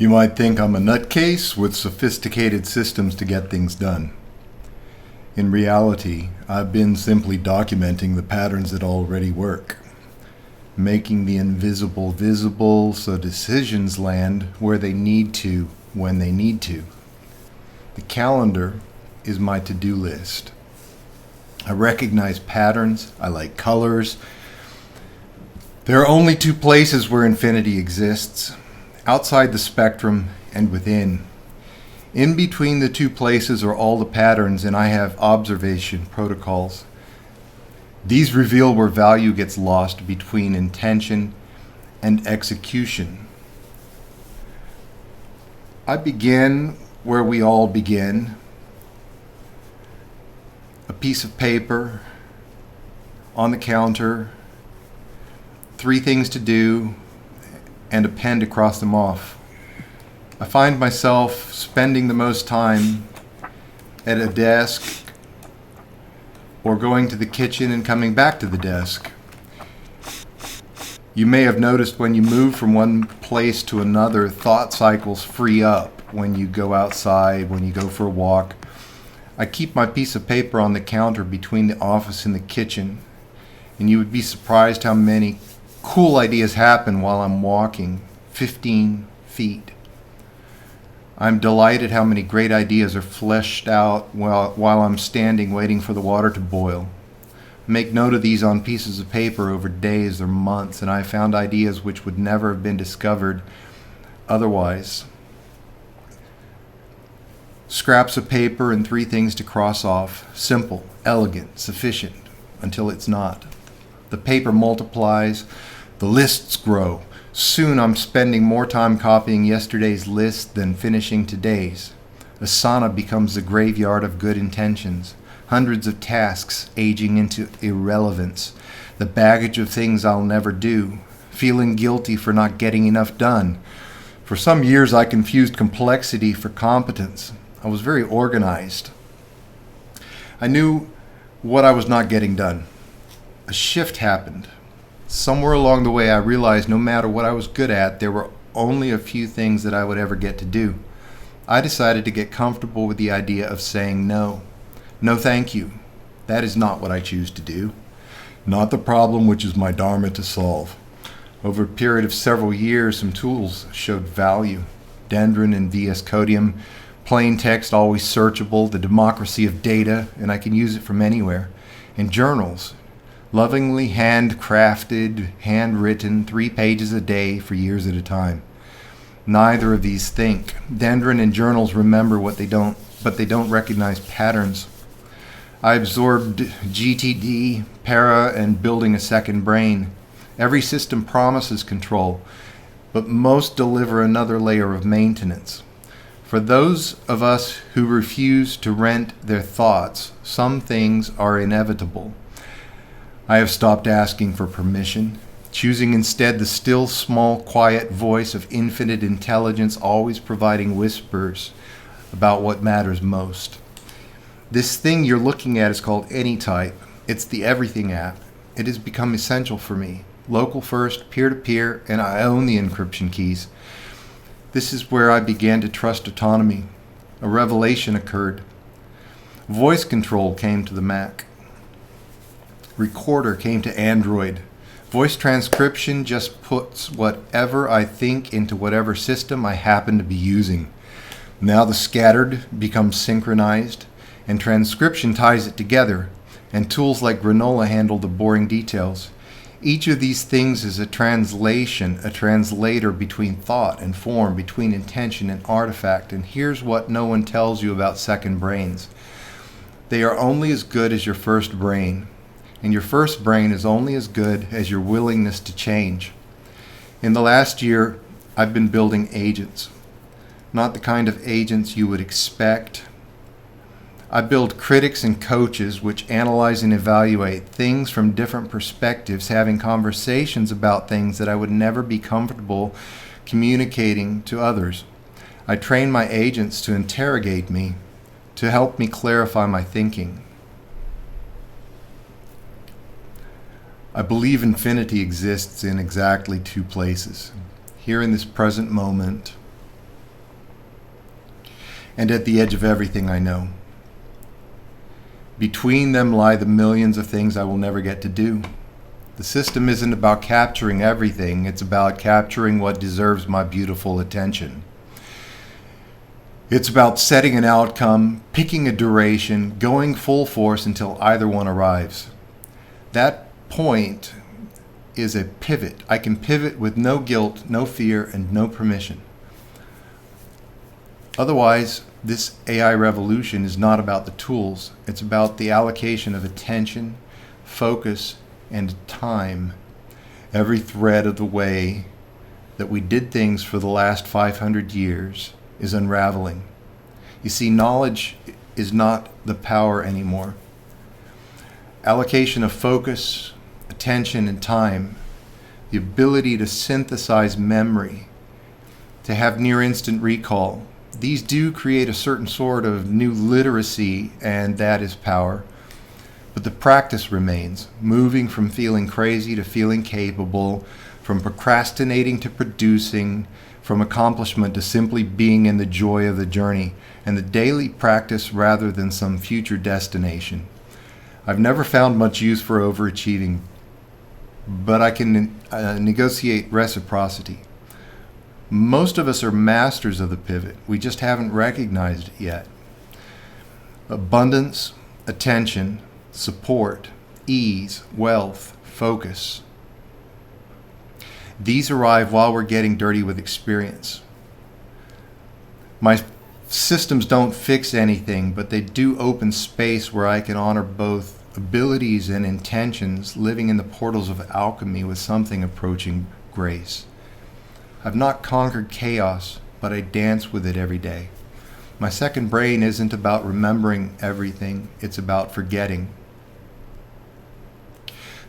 You might think I'm a nutcase with sophisticated systems to get things done. In reality, I've been simply documenting the patterns that already work, making the invisible visible so decisions land where they need to, when they need to. The calendar is my to-do list. I recognize patterns, I like colors. There are only two places where infinity exists: outside the spectrum and within. In between the two places are all the patterns, and I have observation protocols. These reveal where value gets lost between intention and execution. I begin where we all begin. A piece of paper on the counter, 3 things to do, and a pen to cross them off. I find myself spending the most time at a desk or going to the kitchen and coming back to the desk. You may have noticed when you move from one place to another, thought cycles free up when you go outside, when you go for a walk. I keep my piece of paper on the counter between the office and the kitchen, and you would be surprised how many cool ideas happen while I'm walking 15 feet. I'm delighted how many great ideas are fleshed out while I'm standing waiting for the water to boil. Make note of these on pieces of paper over days or months, and I found ideas which would never have been discovered otherwise. Scraps of paper and 3 things to cross off. Simple, elegant, sufficient, until it's not. The paper multiplies, the lists grow. Soon I'm spending more time copying yesterday's list than finishing today's. Asana becomes the graveyard of good intentions. Hundreds of tasks aging into irrelevance. The baggage of things I'll never do. Feeling guilty for not getting enough done. For some years I confused complexity for competence. I was very organized. I knew what I was not getting done. A shift happened. Somewhere along the way I realized no matter what I was good at, there were only a few things that I would ever get to do. I decided to get comfortable with the idea of saying no. No thank you. That is not what I choose to do. Not the problem which is my dharma to solve. Over a period of several years, some tools showed value. Dendron and VS Codium, plain text always searchable, the democracy of data, and I can use it from anywhere. And journals, lovingly handcrafted, handwritten, 3 pages a day for years at a time. Neither of these think. Dendron and journals remember what they don't, but they don't recognize patterns. I absorbed GTD, para, and building a second brain. Every system promises control, but most deliver another layer of maintenance. For those of us who refuse to rent their thoughts, some things are inevitable. I have stopped asking for permission, choosing instead the still, small, quiet voice of infinite intelligence, always providing whispers about what matters most. This thing you're looking at is called Anytype. It's the everything app. It has become essential for me. Local first, peer-to-peer, and I own the encryption keys. This is where I began to trust autonomy. A revelation occurred. Voice control came to the Mac. Recorder came to Android. Voice transcription just puts whatever I think into whatever system I happen to be using. Now the scattered becomes synchronized, and transcription ties it together, and tools like Granola handle the boring details. Each of these things is a translation, a translator between thought and form, between intention and artifact. And here's what no one tells you about second brains. They are only as good as your first brain, and your first brain is only as good as your willingness to change. In the last year, I've been building agents. Not the kind of agents you would expect. I build critics and coaches which analyze and evaluate things from different perspectives, having conversations about things that I would never be comfortable communicating to others. I train my agents to interrogate me, to help me clarify my thinking. I believe infinity exists in exactly 2 places. Here in this present moment, and at the edge of everything I know. Between them lie the millions of things I will never get to do. The system isn't about capturing everything, it's about capturing what deserves my beautiful attention. It's about setting an outcome, picking a duration, going full force until either one arrives. That point is a pivot. I can pivot with no guilt, no fear, and no permission. Otherwise, this AI revolution is not about the tools. It's about the allocation of attention, focus, and time. Every thread of the way that we did things for the last 500 years is unraveling. You see, knowledge is not the power anymore. Allocation of focus, attention, and time, the ability to synthesize memory, to have near instant recall, these do create a certain sort of new literacy, and that is power. But the practice remains, moving from feeling crazy to feeling capable, from procrastinating to producing, from accomplishment to simply being in the joy of the journey, and the daily practice rather than some future destination. I've never found much use for overachieving, but I can negotiate reciprocity. Most of us are masters of the pivot. We just haven't recognized it yet. Abundance, attention, support, ease, wealth, focus. These arrive while we're getting dirty with experience. My systems don't fix anything, but they do open space where I can honor both abilities and intentions, living in the portals of alchemy with something approaching grace. I've not conquered chaos, but I dance with it every day. My second brain isn't about remembering everything, it's about forgetting.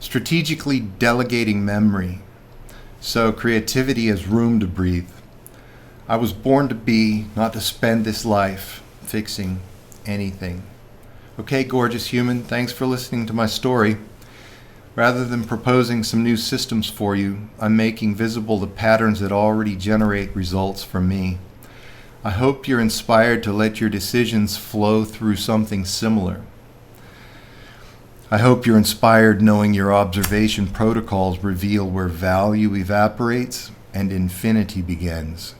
Strategically delegating memory, so creativity has room to breathe. I was born to be, not to spend this life fixing anything. Okay, gorgeous human, thanks for listening to my story. Rather than proposing some new systems for you, I'm making visible the patterns that already generate results for me. I hope you're inspired to let your decisions flow through something similar. I hope you're inspired knowing your observation protocols reveal where value evaporates and infinity begins.